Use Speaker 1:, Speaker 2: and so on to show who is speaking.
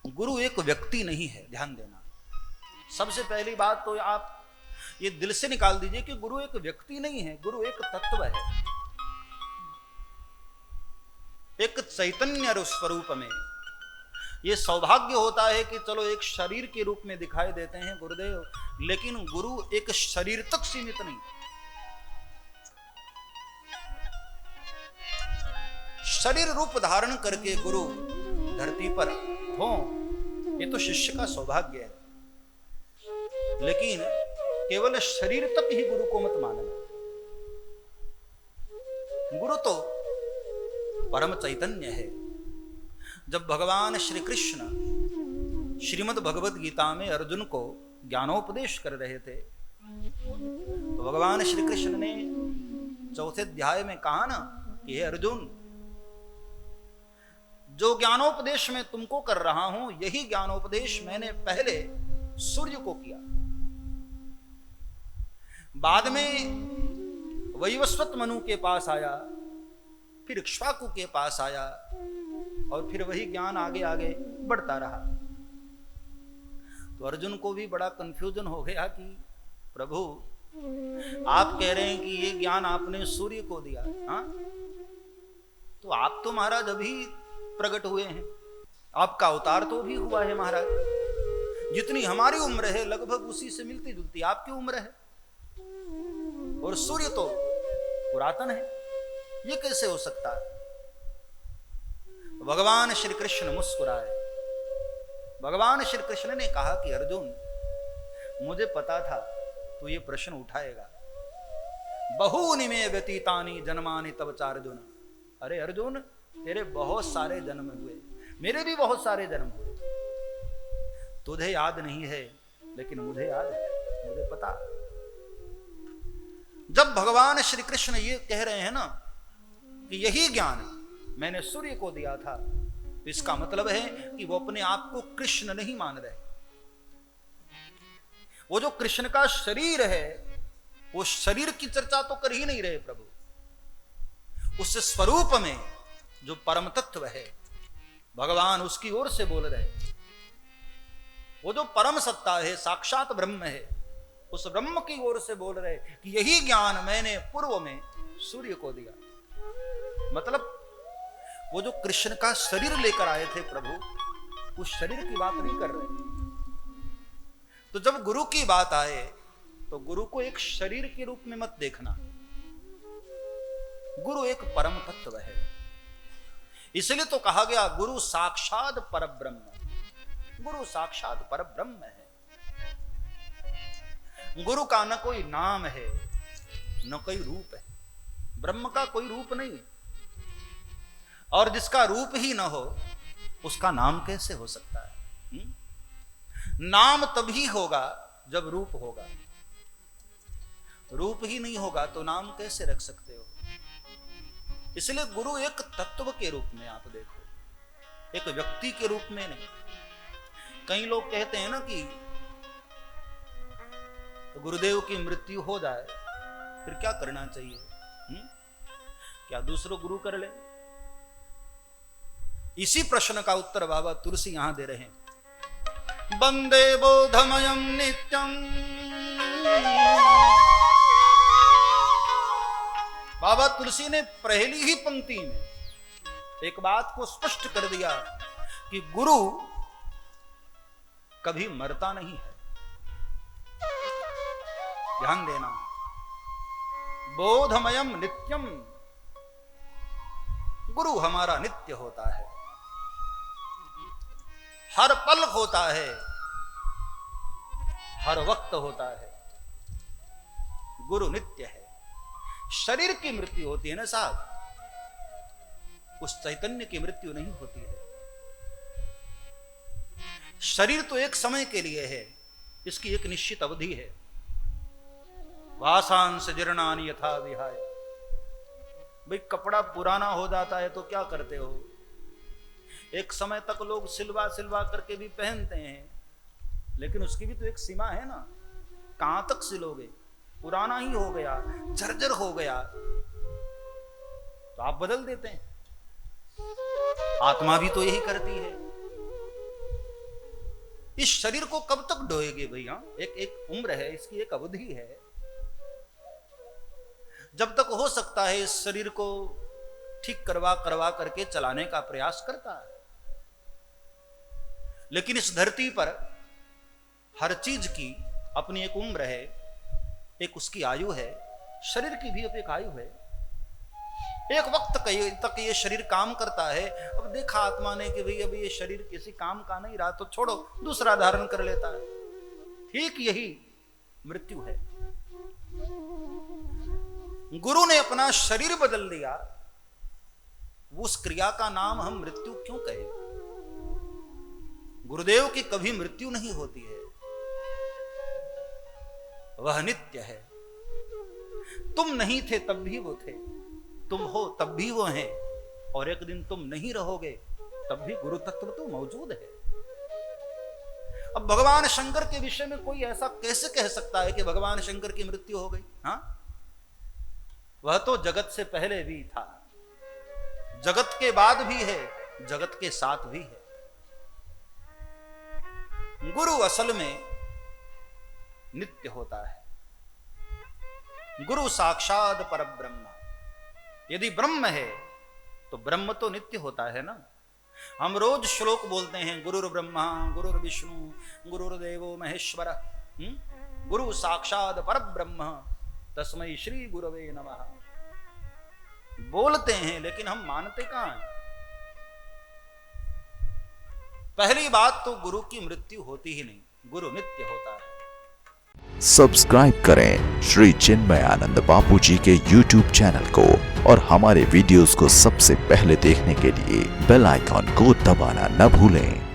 Speaker 1: गुरु एक व्यक्ति नहीं है, ध्यान देना। सबसे पहली बात तो आप ये दिल से निकाल दीजिए कि गुरु एक व्यक्ति नहीं है, गुरु एक तत्व है, एक चैतन्य स्वरूप में। ये सौभाग्य होता है कि चलो एक शरीर के रूप में दिखाई देते हैं गुरुदेव, लेकिन गुरु एक शरीर तक सीमित नहीं। शरीर रूप धारण करके गुरु धरती पर हो, ये तो शिष्य का सौभाग्य है, लेकिन केवल शरीर तक ही गुरु को मत मानना। गुरु तो परम चैतन्य है। जब भगवान श्री कृष्ण श्रीमद् भगवद गीता में अर्जुन को ज्ञानोपदेश कर रहे थे, तो भगवान श्री कृष्ण ने चौथे अध्याय में कहा ना कि हे अर्जुन, जो ज्ञानोपदेश मैं तुमको कर रहा हूं, यही ज्ञानोपदेश मैंने पहले सूर्य को किया, बाद में वैवस्वत मनु के पास आया, फिर इक्ष्वाकु के पास आया, और फिर वही ज्ञान आगे आगे बढ़ता रहा। तो अर्जुन को भी बड़ा कंफ्यूजन हो गया कि प्रभु आप कह रहे हैं कि ये ज्ञान आपने सूर्य को दिया, हाँ? तो आप तो महाराज अभी प्रकट हुए हैं, आपका अवतार तो भी हुआ है महाराज, जितनी हमारी उम्र है लगभग उसी से मिलती जुलती आपकी उम्र है, और सूर्य तो पुरातन है, ये कैसे हो सकता है? भगवान श्री कृष्ण मुस्कुराए। भगवान श्री कृष्ण ने कहा कि अर्जुन, मुझे पता था तू ये प्रश्न उठाएगा। बहूनि में व्यतीतानि जन्मानि तव चार्जुन। अरे अर्जुन, तेरे बहुत सारे जन्म हुए, मेरे भी बहुत सारे जन्म हुए, तुझे याद नहीं है लेकिन मुझे याद है, मुझे पता। जब भगवान श्री कृष्ण ये कह रहे हैं ना कि यही ज्ञान मैंने सूर्य को दिया था, तो इसका मतलब है कि वो अपने आप को कृष्ण नहीं मान रहे। वो जो कृष्ण का शरीर है, वो शरीर की चर्चा तो कर ही नहीं रहे प्रभु। उस स्वरूप में जो परम तत्व है भगवान, उसकी ओर से बोल रहे। वो जो परम सत्ता है, साक्षात ब्रह्म है, उस ब्रह्म की ओर से बोल रहे कि यही ज्ञान मैंने पूर्व में सूर्य को दिया। मतलब वो जो कृष्ण का शरीर लेकर आए थे प्रभु, उस शरीर की बात नहीं कर रहे। तो जब गुरु की बात आए तो गुरु को एक शरीर के रूप में मत देखना। गुरु एक परम तत्व है, इसलिए तो कहा गया गुरु साक्षात परब्रह्म। गुरु साक्षात परब्रह्म है। गुरु का न कोई नाम है न कोई रूप है। ब्रह्म का कोई रूप नहीं, और जिसका रूप ही न हो उसका नाम कैसे हो सकता है? नाम तभी होगा जब रूप होगा। रूप ही नहीं होगा तो नाम कैसे रख सकते हो? इसलिए गुरु एक तत्व के रूप में आप देखो, एक व्यक्ति के रूप में नहीं। कई लोग कहते हैं ना कि गुरुदेव की मृत्यु हो जाए फिर क्या करना चाहिए? क्या दूसरों गुरु कर ले? इसी प्रश्न का उत्तर बाबा तुलसी यहां दे रहे हैं। वंदे बोधमयम नित्यम। बाबा तुलसी ने पहली ही पंक्ति में एक बात को स्पष्ट कर दिया कि गुरु कभी मरता नहीं है। ध्यान देना, बोधमयम नित्यम, गुरु हमारा नित्य होता है, हर पल होता है, हर वक्त होता है। गुरु नित्य है। शरीर की मृत्यु होती है ना साहब, उस चैतन्य की मृत्यु नहीं होती है। शरीर तो एक समय के लिए है, इसकी एक निश्चित अवधि है। वासांस जीर्णानि यथा विहाय। भाई कपड़ा पुराना हो जाता है तो क्या करते हो? एक समय तक लोग सिलवा सिलवा करके भी पहनते हैं, लेकिन उसकी भी तो एक सीमा है ना। कहां तक सिलोगे? पुराना ही हो गया, जर्जर हो गया तो आप बदल देते हैं। आत्मा भी तो यही करती है। इस शरीर को कब तक ढोएगे भैया? एक उम्र है, इसकी एक अवधि है। जब तक हो सकता है इस शरीर को ठीक करवा करके चलाने का प्रयास करता है। लेकिन इस धरती पर हर चीज की अपनी एक उम्र है, एक उसकी आयु है। शरीर की भी एक आयु है। एक वक्त तक ये शरीर काम करता है। अब देखा आत्मा ने कि भाई अभी ये शरीर किसी काम का नहीं रहा, तो छोड़ो, दूसरा धारण कर लेता है। ठीक यही मृत्यु है। गुरु ने अपना शरीर बदल दिया, उस क्रिया का नाम हम मृत्यु क्यों कहें? गुरुदेव की कभी मृत्यु नहीं होती है, वह नित्य है। तुम नहीं थे तब भी वो थे, तुम हो तब भी वो हैं, और एक दिन तुम नहीं रहोगे तब भी गुरु तत्व तो मौजूद है। अब भगवान शंकर के विषय में कोई ऐसा कैसे कह सकता है कि भगवान शंकर की मृत्यु हो गई? हाँ, वह तो जगत से पहले भी था, जगत के बाद भी है, जगत के साथ भी है। गुरु असल में नित्य होता है। गुरु साक्षात परब्रह्म। यदि ब्रह्म है तो ब्रह्म तो नित्य होता है ना। हम रोज श्लोक बोलते हैं, गुरुर् ब्रह्मा गुरुर्विष्णु गुरुर्देवो महेश्वर, गुरु साक्षात परब्रह्म तस्मै श्री गुरवे नमः। बोलते हैं लेकिन हम मानते कहां हैं? पहली बात तो गुरु की मृत्यु होती ही नहीं, गुरु नित्य होता है।
Speaker 2: सब्सक्राइब करें श्री चिन्मयानंद बापू जी के YouTube चैनल को और हमारे वीडियोस को सबसे पहले देखने के लिए बेल आइकॉन को दबाना न भूलें।